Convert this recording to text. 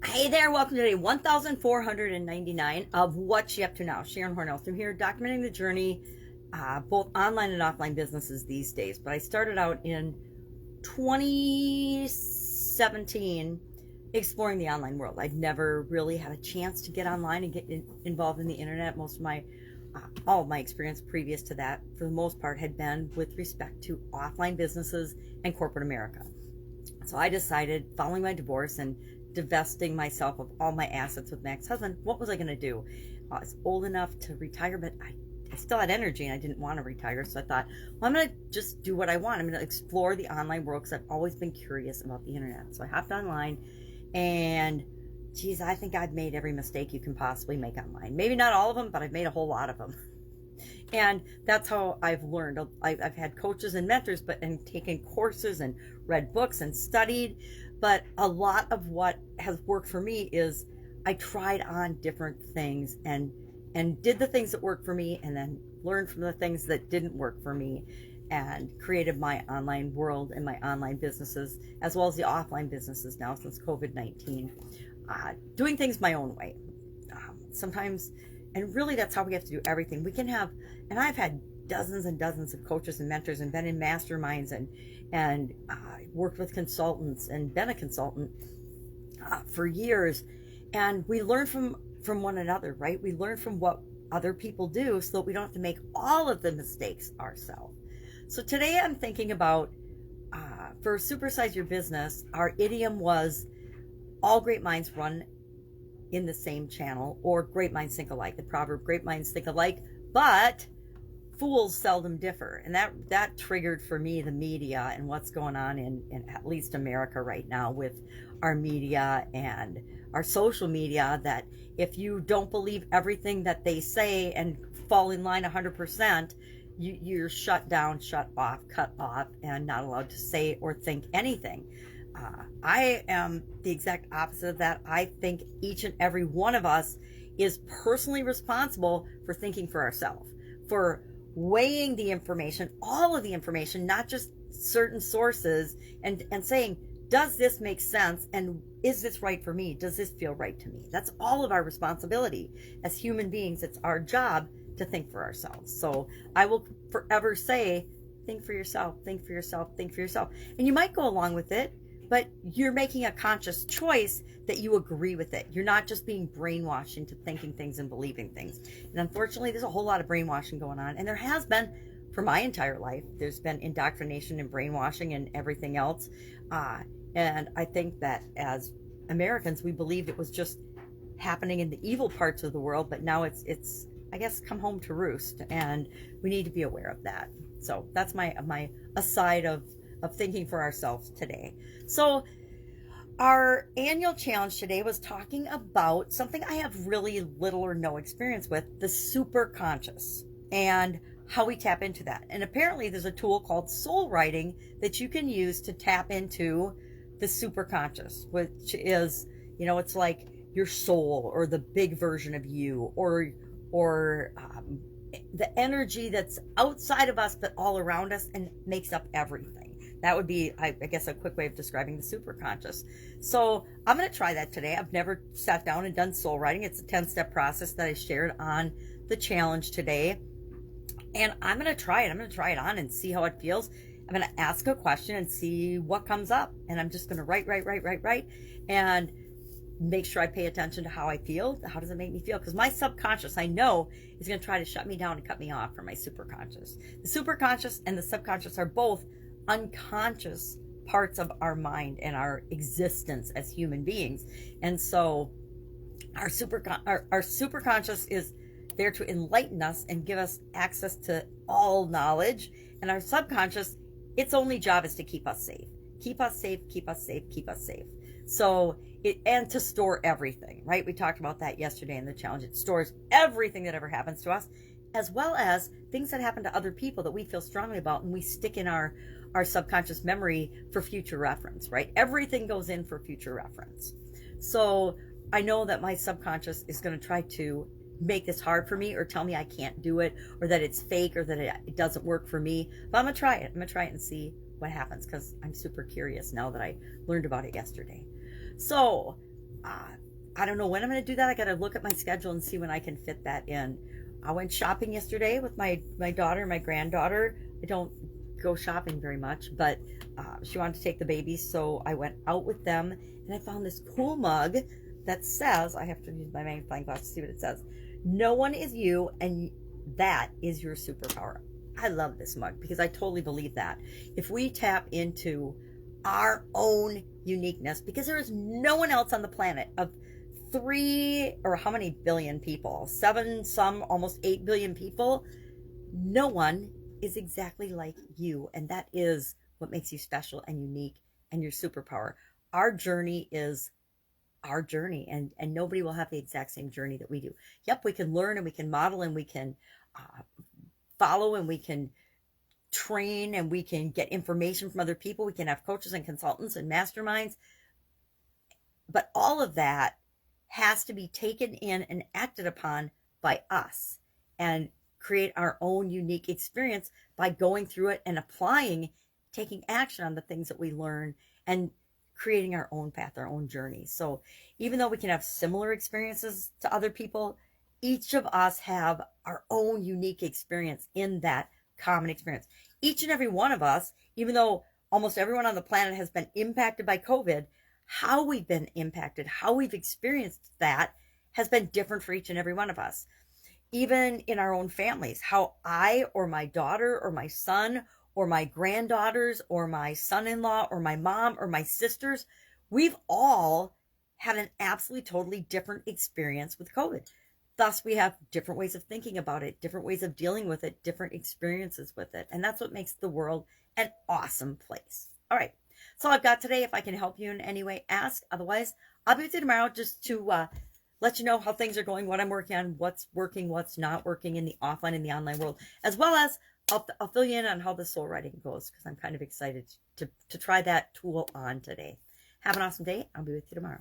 Hey there, welcome to day 1499 of What You Up To Now. Sharon Horne-Ellstrom here, documenting the journey, both online and offline businesses these days. But I started out in 2017 exploring the online world. I'd never really had a chance to get online and get involved in the internet. Most of my, all of my experience previous to that, for the most part, had been with respect to offline businesses and corporate America. So I decided, following my divorce and divesting myself of all my assets with my ex-husband, what was I going to do? I was old enough to retire, but I still had energy and I didn't want to retire. So I thought, well, I'm going to just do what I want. I'm going to explore the online world because I've always been curious about the internet. So I hopped online and geez, I think I've made every mistake you can possibly make online. Maybe not all of them, but I've made a whole lot of them. And that's how I've learned. I've had coaches and mentors, and taken courses and read books and studied. But a lot of what has worked for me is I tried on different things and did the things that worked for me, and then learned from the things that didn't work for me, and created my online world and my online businesses, as well as the offline businesses now since COVID-19, doing things my own way. Sometimes, and really that's how we have to do everything. We can have, and I've had dozens and dozens of coaches and mentors and been in masterminds and worked with consultants and been a consultant for years. And we learn from one another, right? We learn from what other people do so that we don't have to make all of the mistakes ourselves. So today I'm thinking about, for Supersize Your Business, our idiom was, all great minds run in the same channel, or great minds think alike. The proverb, great minds think alike, but fools seldom differ. And that triggered for me the media and what's going on in at least America right now with our media and our social media, that if you don't believe everything that they say and fall in line 100%, you're shut down, shut off, cut off, and not allowed to say or think anything. I am the exact opposite of that. I think each and every one of us is personally responsible for thinking for ourselves, for weighing the information, all of the information, not just certain sources, and saying, does this make sense? And is this right for me? Does this feel right to me? That's all of our responsibility. As human beings, it's our job to think for ourselves. So I will forever say, think for yourself, think for yourself, think for yourself. And you might go along with it, but you're making a conscious choice that you agree with it. You're not just being brainwashed into thinking things and believing things. And unfortunately, there's a whole lot of brainwashing going on. And there has been for my entire life. There's been indoctrination and brainwashing and everything else. And I think that as Americans, we believed it was just happening in the evil parts of the world. But now it's I guess, come home to roost. And we need to be aware of that. So that's my aside of thinking for ourselves today. So our annual challenge today was talking about something I have really little or no experience with, the superconscious, and how we tap into that. And apparently there's a tool called soul writing that you can use to tap into the superconscious, which is, it's like your soul, or the big version of you, or the energy that's outside of us but all around us and makes up everything. That would be, I guess, a quick way of describing the superconscious. So I'm going to try that today. I've never sat down and done soul writing. It's a 10-step process that I shared on the challenge today. And I'm going to try it. I'm going to try it on and see how it feels. I'm going to ask a question and see what comes up. And I'm just going to write. And make sure I pay attention to how I feel. How does it make me feel? Because my subconscious, I know, is going to try to shut me down and cut me off from my superconscious. The superconscious and the subconscious are both unconscious parts of our mind and our existence as human beings. And so our superconscious is there to enlighten us and give us access to all knowledge. And our subconscious, its only job is to keep us safe. Keep us safe, keep us safe, keep us safe. So and to store everything, right? We talked about that yesterday in the challenge. It stores everything that ever happens to us, as well as things that happen to other people that we feel strongly about, and we stick in our subconscious memory for future reference, right? Everything goes in for future reference. So I know that my subconscious is going to try to make this hard for me, or tell me I can't do it, or that it's fake, or that it doesn't work for me. But I'm going to try it. I'm going to try it and see what happens, because I'm super curious now that I learned about it yesterday. So I don't know when I'm going to do that. I got to look at my schedule and see when I can fit that in. I went shopping yesterday with my daughter, my granddaughter. I don't go shopping very much, but she wanted to take the babies, so I went out with them, and I found this cool mug that says, I have to use my magnifying glass to see what it says. No one is you, and that is your superpower. I love this mug because I totally believe that. If we tap into our own uniqueness, because there is no one else on the planet of 3 or how many billion people, 7, some almost 8 billion people, no one is exactly like you, and that is what makes you special and unique and your superpower. Our journey is our journey, and nobody will have the exact same journey that we do. Yep, we can learn and we can model and we can follow and we can train and we can get information from other people. We can have coaches and consultants and masterminds, but all of that has to be taken in and acted upon by us and create our own unique experience by going through it and applying, taking action on the things that we learn and creating our own path, our own journey. So even though we can have similar experiences to other people, each of us have our own unique experience in that common experience. Each and every one of us, even though almost everyone on the planet has been impacted by COVID, how we've been impacted, how we've experienced that has been different for each and every one of us. Even in our own families, how I or my daughter or my son or my granddaughters or my son-in-law or my mom or my sisters, we've all had an absolutely totally different experience with COVID. Thus, we have different ways of thinking about it, different ways of dealing with it, different experiences with it. And that's what makes the world an awesome place. All right. So I've got today. If I can help you in any way, ask. Otherwise, I'll be with you tomorrow just to let you know how things are going, what I'm working on, what's working, what's not working in the offline and the online world, as well as I'll fill you in on how the soul writing goes because I'm kind of excited to try that tool on today. Have an awesome day. I'll be with you tomorrow.